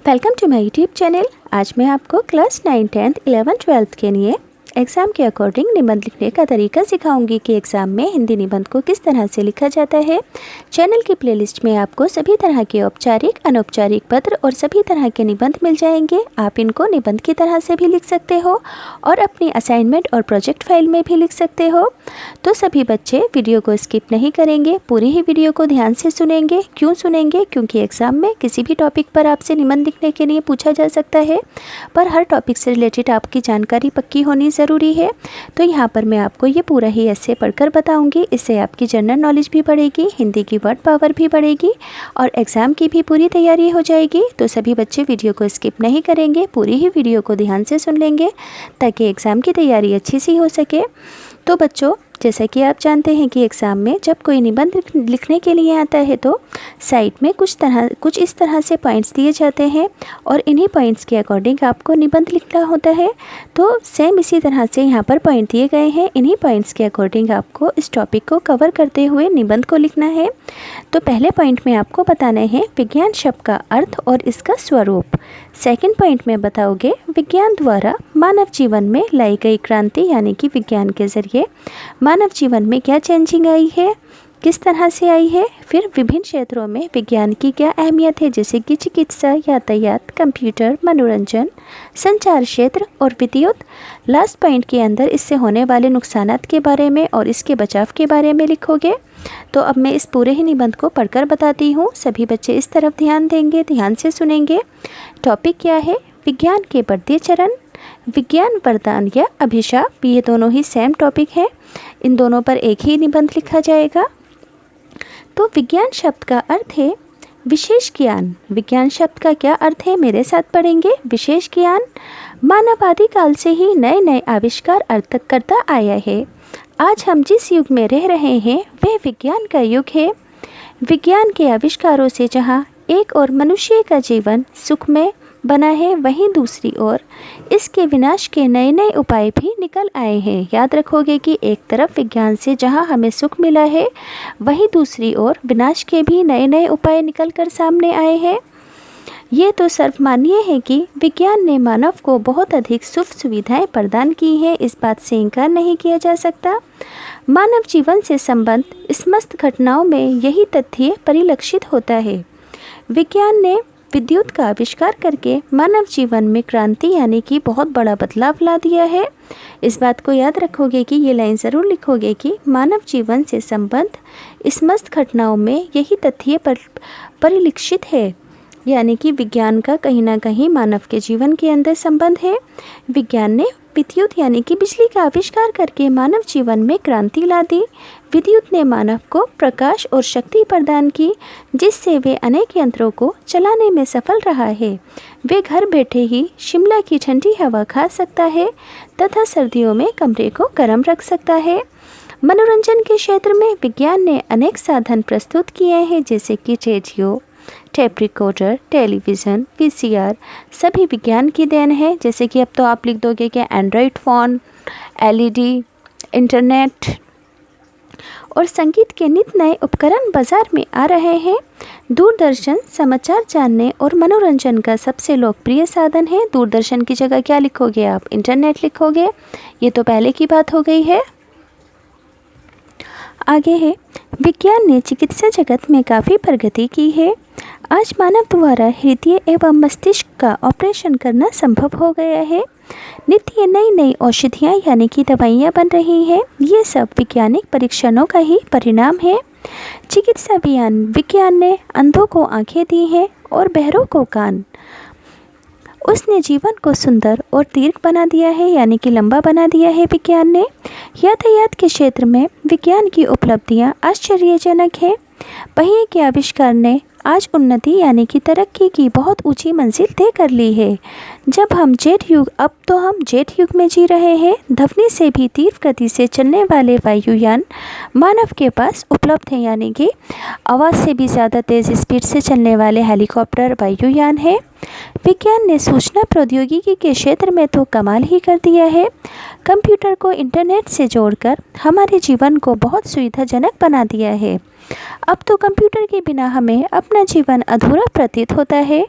Welcome to my YouTube channel. आज मैं आपको क्लास 9, 10th, 11th, 12th के लिए एग्ज़ाम के अकॉर्डिंग निबंध लिखने का तरीका सिखाऊंगी कि एग्ज़ाम में हिंदी निबंध को किस तरह से लिखा जाता है। चैनल की प्लेलिस्ट में आपको सभी तरह के औपचारिक, अनौपचारिक पत्र और सभी तरह के निबंध मिल जाएंगे। आप इनको निबंध की तरह से भी लिख सकते हो और अपनी असाइनमेंट और प्रोजेक्ट फाइल में भी लिख सकते हो। तो सभी बच्चे वीडियो को स्किप नहीं करेंगे, पूरी ही वीडियो को ध्यान से सुनेंगे। क्यों सुनेंगे? क्योंकि एग्ज़ाम में किसी भी टॉपिक पर आपसे निबंध लिखने के लिए पूछा जा सकता है, पर हर टॉपिक से रिलेटेड आपकी जानकारी पक्की होनी ज़रूरी है। तो यहाँ पर मैं आपको ये पूरा ही ऐसे पढ़कर बताऊंगी। इससे आपकी जनरल नॉलेज भी बढ़ेगी, हिंदी की वर्ड पावर भी बढ़ेगी और एग्ज़ाम की भी पूरी तैयारी हो जाएगी। तो सभी बच्चे वीडियो को स्किप नहीं करेंगे, पूरी ही वीडियो को ध्यान से सुन लेंगे ताकि एग्ज़ाम की तैयारी अच्छी सी हो सके। तो बच्चों, जैसा कि आप जानते हैं कि एग्ज़ाम में जब कोई निबंध लिखने के लिए आता है तो साइड में कुछ इस तरह से पॉइंट्स दिए जाते हैं और इन्हीं पॉइंट्स के अकॉर्डिंग आपको निबंध लिखना होता है। तो सेम इसी तरह से यहाँ पर पॉइंट दिए गए हैं, इन्हीं पॉइंट्स के अकॉर्डिंग आपको इस टॉपिक को कवर करते हुए निबंध को लिखना है। तो पहले पॉइंट में आपको बताना है विज्ञान शब्द का अर्थ और इसका स्वरूप। सेकंड पॉइंट में बताओगे विज्ञान द्वारा मानव जीवन में लाई गई क्रांति, यानी कि विज्ञान के ज़रिए मानव जीवन में क्या चेंजिंग आई है, किस तरह से आई है। फिर विभिन्न क्षेत्रों में विज्ञान की क्या अहमियत है, जैसे कि चिकित्सा, यातायात, कंप्यूटर, मनोरंजन, संचार क्षेत्र और विद्युत। लास्ट पॉइंट के अंदर इससे होने वाले नुकसानात के बारे में और इसके बचाव के बारे में लिखोगे। तो अब मैं इस पूरे ही निबंध को पढ़कर बताती हूँ। सभी बच्चे इस तरफ ध्यान देंगे, ध्यान से सुनेंगे। टॉपिक क्या है? विज्ञान के बढ़ते चरण, विज्ञान वरदान या अभिशाप। ये दोनों ही सेम टॉपिक है, इन दोनों पर एक ही निबंध लिखा जाएगा। तो विज्ञान शब्द का अर्थ है विशेष ज्ञान। विज्ञान शब्द का क्या अर्थ है, मेरे साथ पढ़ेंगे। विशेष ज्ञान मानव आदिकाल से ही नए नए आविष्कार अर्थ करता आया है। आज हम जिस युग में रह रहे हैं वह विज्ञान का युग है। विज्ञान के आविष्कारों से जहाँ एक और मनुष्य का जीवन सुखमय बना है, वहीं दूसरी ओर इसके विनाश के नए नए उपाय भी निकल आए हैं। याद रखोगे कि एक तरफ विज्ञान से जहां हमें सुख मिला है, वहीं दूसरी ओर विनाश के भी नए नए उपाय निकल कर सामने आए हैं। ये तो सर्वमान्य है कि विज्ञान ने मानव को बहुत अधिक सुख सुविधाएं प्रदान की हैं, इस बात से इनकार नहीं किया जा सकता। मानव जीवन से संबंध समस्त घटनाओं में यही तथ्य परिलक्षित होता है। विज्ञान ने विद्युत का आविष्कार करके मानव जीवन में क्रांति, यानी कि बहुत बड़ा बदलाव ला दिया है। इस बात को याद रखोगे कि ये लाइन ज़रूर लिखोगे कि मानव जीवन से संबंध समस्त घटनाओं में यही तथ्य परिलक्षित है, यानी कि विज्ञान का कहीं ना कहीं मानव के जीवन के अंदर संबंध है। विज्ञान ने विद्युत यानी कि बिजली का आविष्कार करके मानव जीवन में क्रांति ला दी। विद्युत ने मानव को प्रकाश और शक्ति प्रदान की, जिससे वे अनेक यंत्रों को चलाने में सफल रहा है। वे घर बैठे ही शिमला की ठंडी हवा खा सकता है तथा सर्दियों में कमरे को गर्म रख सकता है। मनोरंजन के क्षेत्र में विज्ञान ने अनेक साधन प्रस्तुत किए हैं, जैसे कि radio, tape recorder, television, VCR, सभी विज्ञान की देन है। जैसे कि अब तो आप लिख दोगे कि एंड्रॉयड फ़ोन, एलईडी, इंटरनेट और संगीत के नित नए उपकरण बाज़ार में आ रहे हैं। दूरदर्शन समाचार जानने और मनोरंजन का सबसे लोकप्रिय साधन है। दूरदर्शन की जगह क्या लिखोगे आप? इंटरनेट लिखोगे। ये तो पहले की बात हो गई है। आगे है विज्ञान ने चिकित्सा जगत में काफ़ी प्रगति की है। आज मानव द्वारा हृदय एवं मस्तिष्क का ऑपरेशन करना संभव हो गया है। नित्य नई नई औषधियाँ यानी कि दवाइयाँ बन रही हैं। ये सब वैज्ञानिक परीक्षणों का ही परिणाम है। चिकित्सा विज्ञान ने अंधों को आंखें दी हैं और बहरों को कान। उसने जीवन को सुंदर और दीर्घ बना दिया है, यानी कि लंबा बना दिया है विज्ञान ने। यातायात के क्षेत्र में विज्ञान की उपलब्धियां आश्चर्यजनक है। पहिए के आविष्कार ने आज उन्नति यानी कि तरक्की की बहुत ऊंची मंजिल तय कर ली है। अब तो हम जेट युग में जी रहे हैं। ध्वनि से भी तीव्र गति से चलने वाले वायुयान मानव के पास उपलब्ध हैं, यानी कि आवाज़ से भी ज़्यादा तेज़ स्पीड से चलने वाले हेलीकॉप्टर वायुयान है। विज्ञान ने सूचना प्रौद्योगिकी के क्षेत्र में तो कमाल ही कर दिया है। कंप्यूटर को इंटरनेट से जोड़कर हमारे जीवन को बहुत सुविधाजनक बना दिया है। अब तो कंप्यूटर के बिना हमें अपना जीवन अधूरा प्रतीत होता है,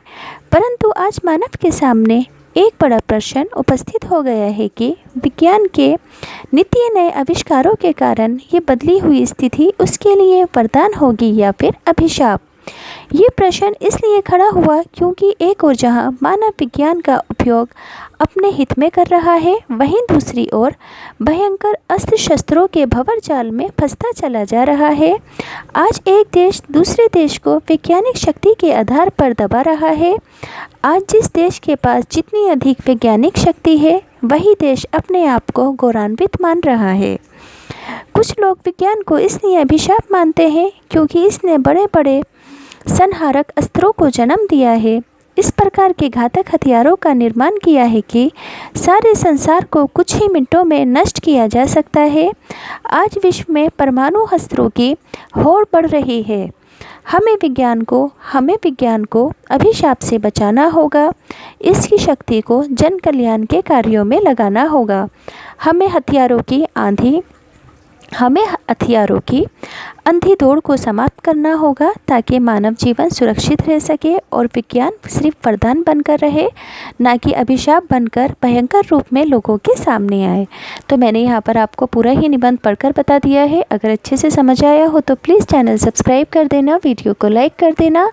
परंतु आज मानव के सामने एक बड़ा प्रश्न उपस्थित हो गया है कि विज्ञान के नित्य नए आविष्कारों के कारण ये बदली हुई स्थिति उसके लिए वरदान होगी या फिर अभिशाप। ये प्रश्न इसलिए खड़ा हुआ क्योंकि एक ओर जहां मानव विज्ञान का उपयोग अपने हित में कर रहा है, वहीं दूसरी ओर भयंकर अस्त्र शस्त्रों के भंवर जाल में फंसता चला जा रहा है। आज एक देश दूसरे देश को वैज्ञानिक शक्ति के आधार पर दबा रहा है। आज जिस देश के पास जितनी अधिक वैज्ञानिक शक्ति है, वही देश अपने आप को गौरवान्वित मान रहा है। कुछ लोग विज्ञान को इसलिए अभिशाप मानते हैं क्योंकि इसने बड़े बड़े संहारक अस्त्रों को जन्म दिया है, इस प्रकार के घातक हथियारों का निर्माण किया है कि सारे संसार को कुछ ही मिनटों में नष्ट किया जा सकता है। आज विश्व में परमाणु अस्त्रों की होड़ बढ़ रही है। हमें विज्ञान को अभिशाप से बचाना होगा। इसकी शक्ति को जन कल्याण के कार्यों में लगाना होगा। हमें हथियारों की अंधी दौड़ को समाप्त करना होगा ताकि मानव जीवन सुरक्षित रह सके और विज्ञान सिर्फ वरदान बनकर रहे, ना कि अभिशाप बनकर भयंकर रूप में लोगों के सामने आए। तो मैंने यहाँ पर आपको पूरा ही निबंध पढ़कर बता दिया है। अगर अच्छे से समझ आया हो तो प्लीज़ चैनल सब्सक्राइब कर देना, वीडियो को लाइक कर देना